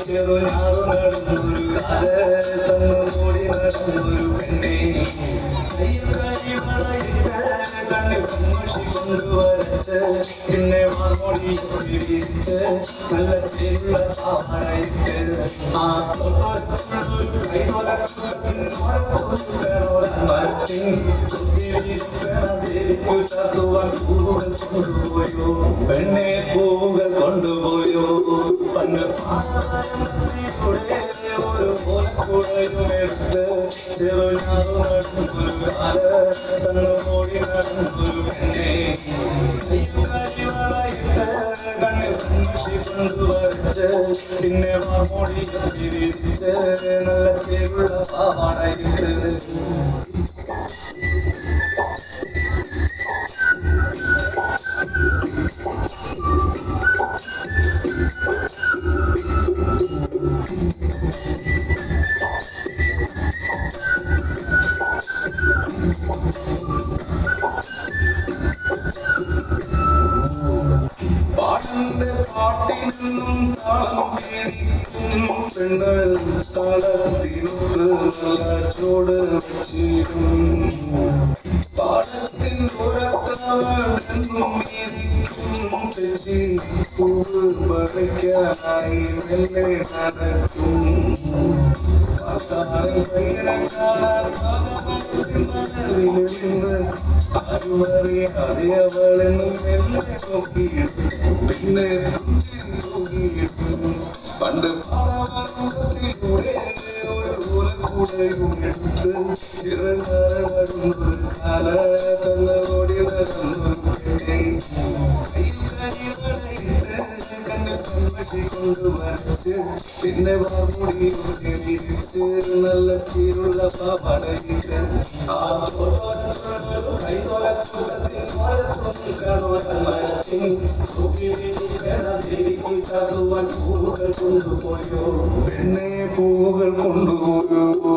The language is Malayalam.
ചെറുഞാറു നടന്നൊരു കാല തന്നുകൂടി നടന്നൊരു പെണ്ണെ കരിവളയിട്ട് കണ്ണിൽ കൺമഷി കൊണ്ടുവരച്ച് പിന്നെ വാർമൊഴി വിരിച്ച് നല്ല ചെരുള്ള പാവണയിട്ട് ആ തൊട്ടൊരു കൈതൊലക്കുടത്തിൻ കുത്തിരിക്കണതിരിക്കു ചത്തുവാൻ പൂവുകൾ കൊണ്ടുപോയോ പെണ്ണെ പൂവുകൾ കൊണ്ടുപോയോ പണ്ട് ഒരു ഓലക്കുടയുമെടുത്ത് ചെറുഞാറു നടന്നൊരു കാല തന്നുകൂടി നടന്നൊരു പെണ്ണെ കരിവളയിട്ട് കണ്ണിൽ കൺമഷി കൊണ്ടുവരച്ച് പിന്നെ വാർമൊഴി വിരിച്ച് നല്ല ചെരുള്ള പാവാടയിട്ട് പാട്ടിനും താളം പിടിക്കും പെണ്ണ് താളത്തിനൊത്ത് നല്ല ചോട് വെച്ചിടും പാടത്തിൻ പുറത്തവളെന്നും ഇരിക്കും തെച്ചി പൂവ് പറിക്കാനായി മെല്ലെ നടക്കും പാത്താരൻ പയ്യനെ കാണാൻ നിന്ന് ആരുമറിയാതെ അവളെന്നും മെല്ലെ നോക്കിയിട്ടു പിന്നെ പണ്ട് പാടവരൂടെ ഒരു ഓലക്കൂടയും എടുത്ത് ചിറങ്ങാറ നടന്നൊരു കാല തന്നോടി നടന്നൊരു കണ്ണിൽ കൺമഷി കൊണ്ടുവരച്ച് പിന്നെ വാർമുടി വിരിച്ച് നല്ല ചീരുള്ള പാവാടയിട്ട് ആ കൈതൊലക്കൂട്ടത്തിൽ പൂവുകൾ കൊണ്ടുപോയോ പെണ്ണെ പൂവുകൾ കൊണ്ടുപോയോ